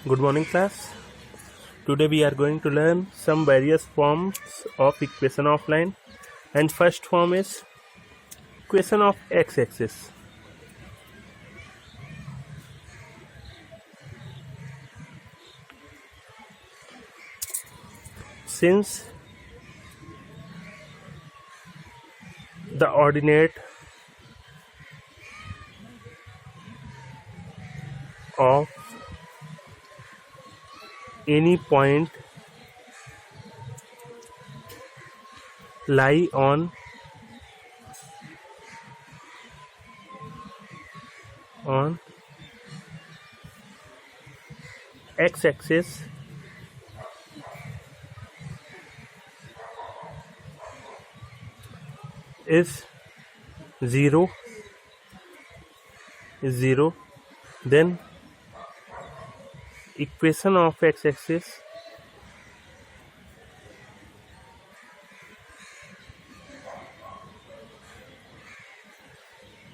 Good morning, class. Today we are going to learn some various forms of equation of line, and first form is equation of x-axis. Since the ordinate of any point lie on x-axis is 0, then equation of x-axis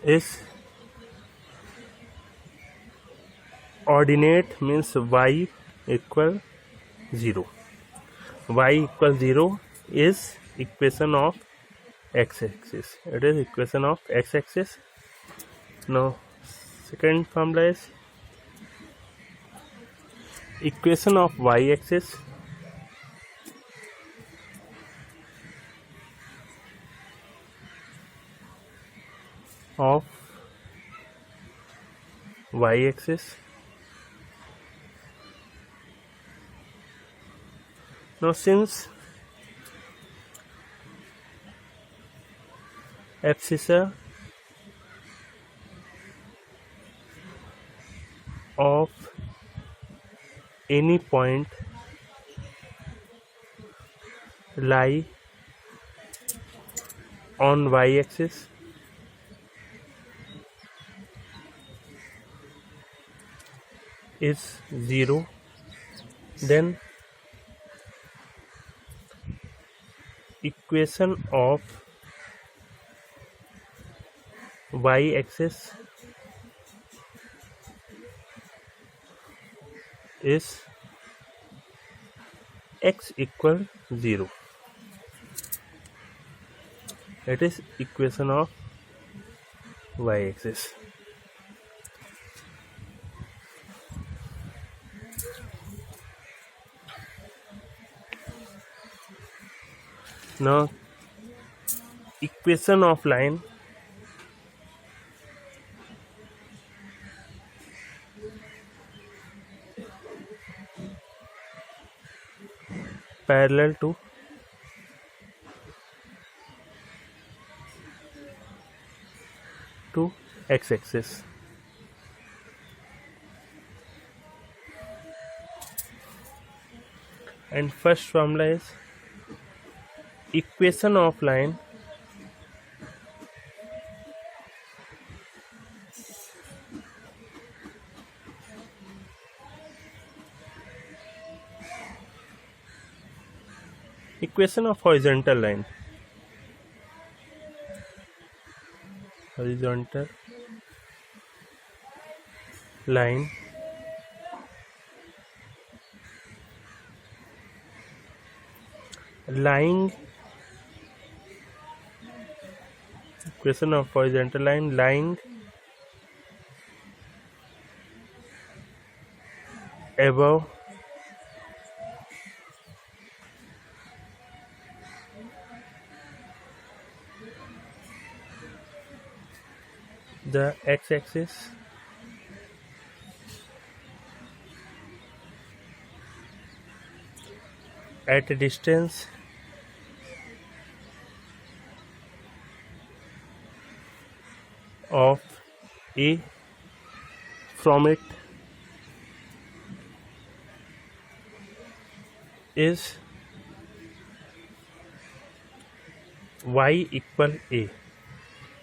is ordinate, means y equal 0. Y equal 0 is equation of x-axis. It is equation of x-axis. Now second formula is equation of y-axis. Of y-axis. Now since abscissa of any point lie on y-axis is 0, then equation of y-axis is x equal 0. It is equation of y-axis. Now equation of line parallel to x-axis. And first formula is equation of line equation of horizontal line. Horizontal line lying, equation of horizontal line lying above the x-axis at a distance of a from it is y equal a,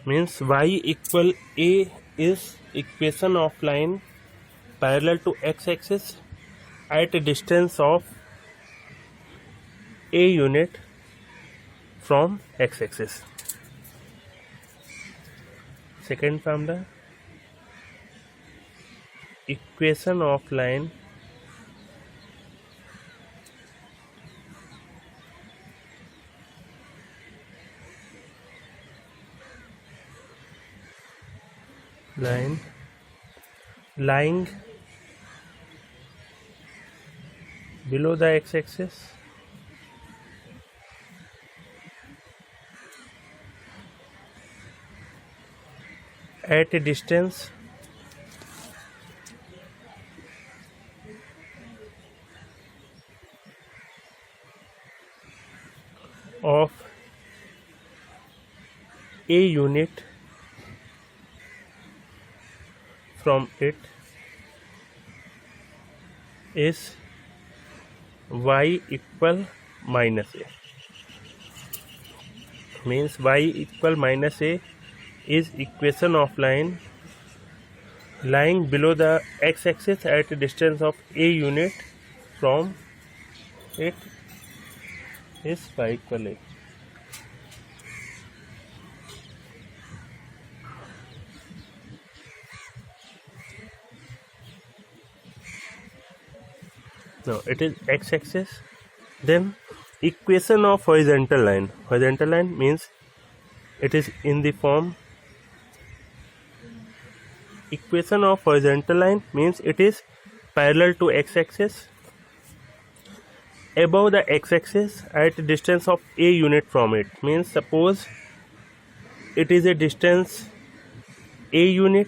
means y equal a is equation of line parallel to x-axis at a distance of a unit from x-axis. Second formula, equation of line line lying below the x-axis at a distance of a unit from it is y equal minus a. Means y equal minus a is equation of line lying below the x-axis at a distance of a unit from it is y equal a. Now it is x-axis. Then equation of horizontal line. Horizontal line means it is in the form. Equation of horizontal line means it is parallel to x-axis above the x-axis at a distance of a unit from it. Means suppose it is a distance a unit,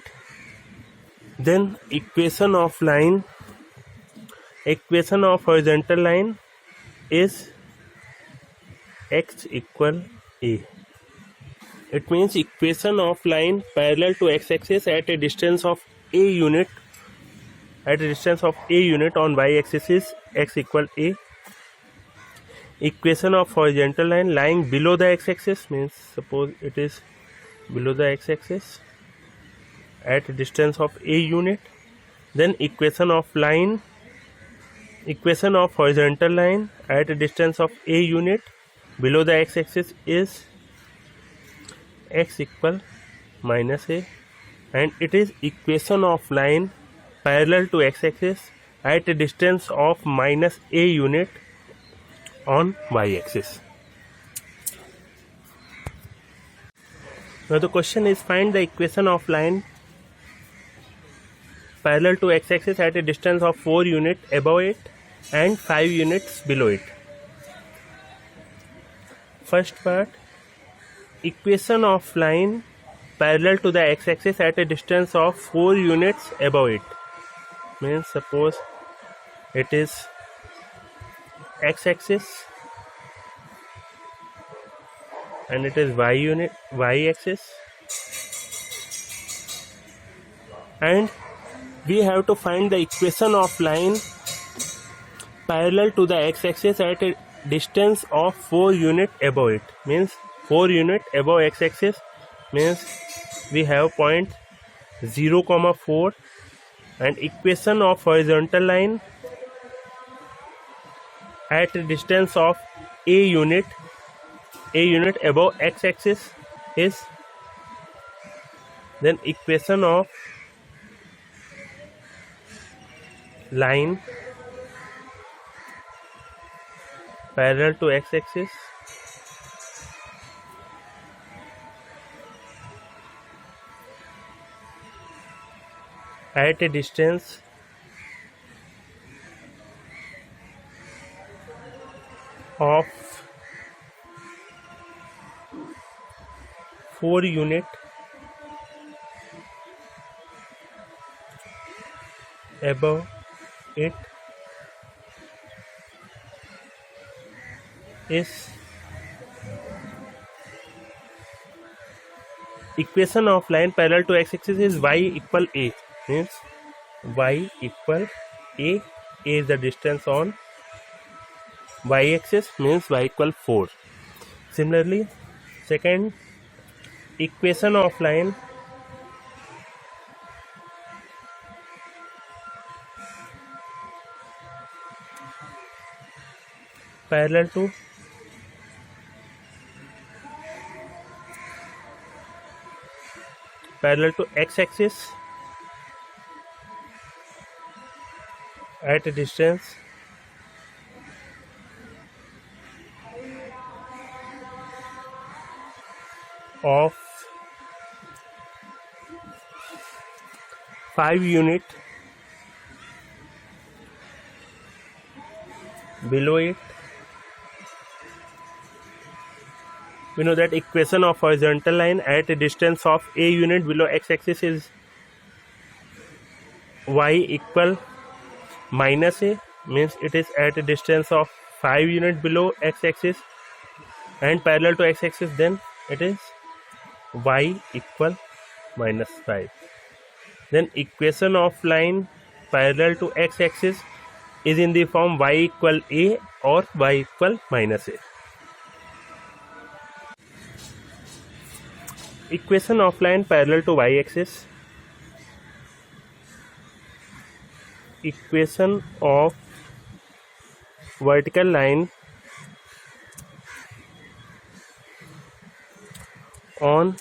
then equation of horizontal line is x equal a. It means equation of line parallel to x-axis at a distance of a unit on y-axis is x equal a. Equation of horizontal line lying below the x-axis means suppose it is below the x-axis at a distance of a unit, then equation of horizontal line at a distance of a unit below the x-axis is x equal minus a, and it is equation of line parallel to x-axis at a distance of minus a unit on y-axis. Now the question is find the equation of line parallel to x-axis at a distance of 4 units above it and 5 units below it. First part, equation of line parallel to the x-axis at a distance of 4 units above it. Means suppose it is x-axis and it is y-axis, and we have to find the equation of line parallel to the x-axis at a distance of 4 units above it. Means 4 units above x-axis means we have point 0, 4, and equation of horizontal line at a distance of a unit above x-axis is, then equation of line parallel to x-axis at a distance of 4 units above it is, equation of line parallel to x-axis is y equal a. Means y equal a is the distance on y-axis, means y equal 4. Similarly, second, equation of line parallel to x-axis at a distance of 5 unit below it. We know that equation of horizontal line at a distance of a unit below x-axis is y equal minus a, means it is at a distance of 5 unit below x-axis and parallel to x-axis, then it is y equal minus 5. Then equation of line parallel to x-axis is in the form y equal a or y equal minus a. Equation of line parallel to y-axis. Equation of vertical line on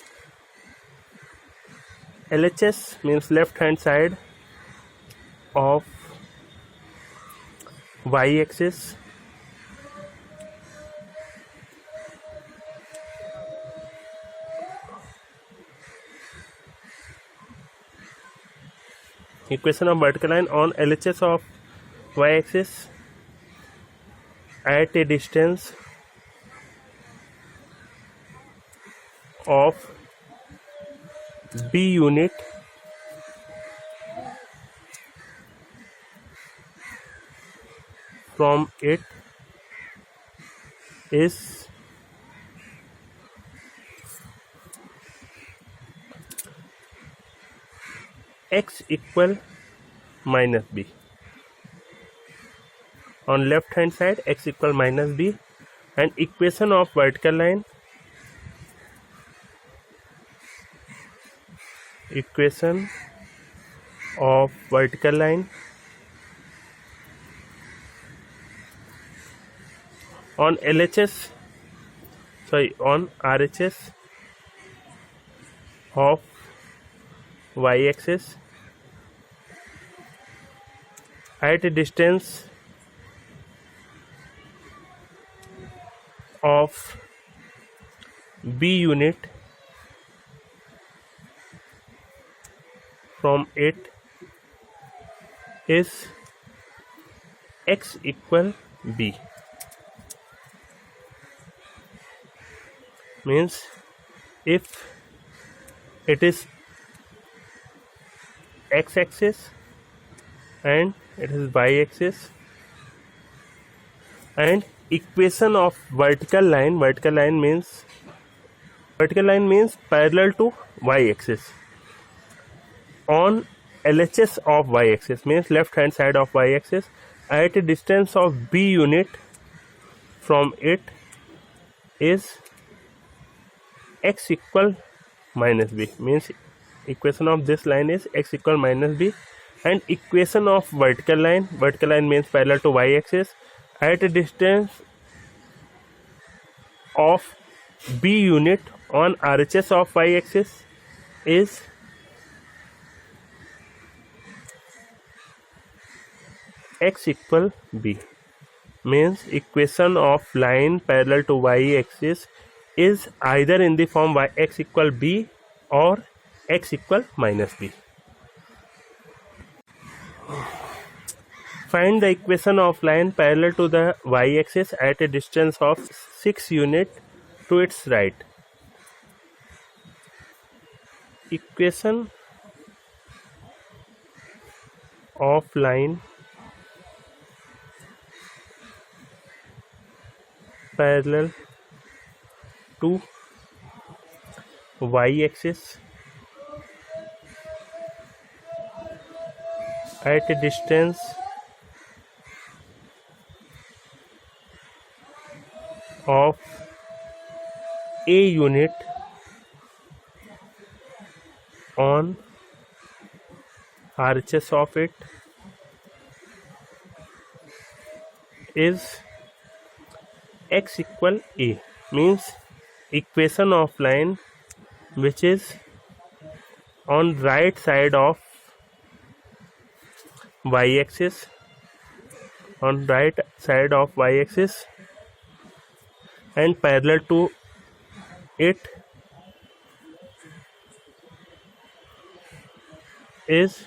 LHS, means left hand side of y-axis, equation of vertical line on LHS of y-axis at a distance of b unit from it is x equal minus b. On left hand side x equal minus b, and equation of vertical line, equation of vertical line on LHS, on RHS of y-axis at a distance of b unit from it is x equal b. Means if it is x-axis and it is y-axis, and equation of vertical line means parallel to y-axis on LHS of y-axis, means left hand side of y-axis at a distance of b unit from it is x equal minus b. Means equation of this line is x equal minus b, and equation of vertical line means parallel to y-axis at a distance of b unit on RHS of y-axis is x equal b. Means equation of line parallel to y-axis is either in the form x equal b or x equal minus b. Find the equation of line parallel to the y-axis at a distance of 6 unit to its right. Equation of line parallel to y-axis at a distance of a unit on RHS of it is x equal a. Means equation of line which is on right side of y-axis, and parallel to it is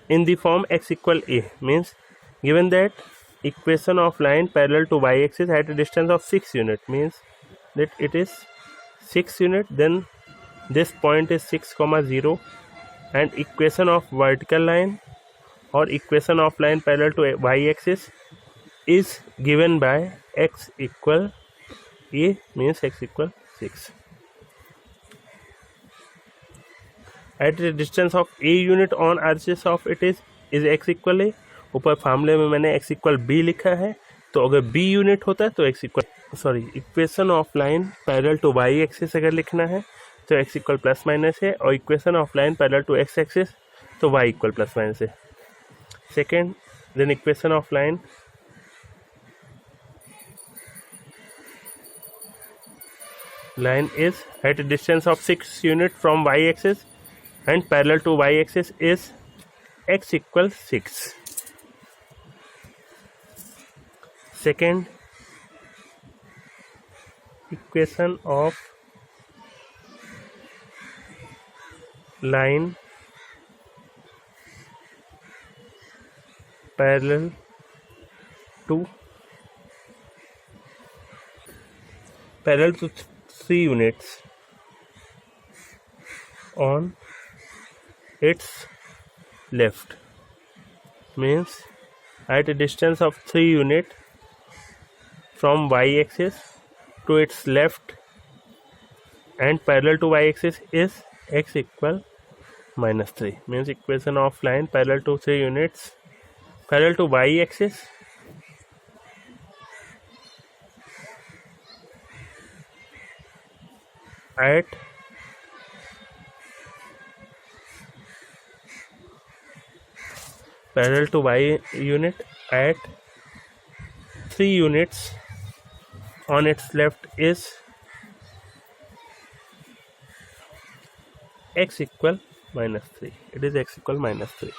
in the form x equal a, means given that equation of line parallel to y axis at a distance of 6 unit, means that it is 6 unit, then this point is 6, 0, and equation of vertical line or equation of line parallel to y axis is given by x equal a, means x equal 6. At the distance of a unit on axis of it is x equal a. ऊपर फार्मूले में मैंने x equal b लिखा है, तो अगर b unit होता है तो x equal equation of line parallel to y axis अगर लिखना है तो x इक्वल प्लस माइनस है, और equation of line parallel to x axis तो y इक्वल प्लस माइनस है. Second, then equation of line is at a distance of 6 unit from y axis and parallel to y axis is x equals 6. Second, equation of line parallel to 3 units on its left, means at a distance of 3 unit from y axis to its left and parallel to y axis is x equal minus 3, means equation of line parallel to 3 units parallel to y axis at parallel to y unit at 3 units on its left is x equal minus 3. It is x equal minus 3.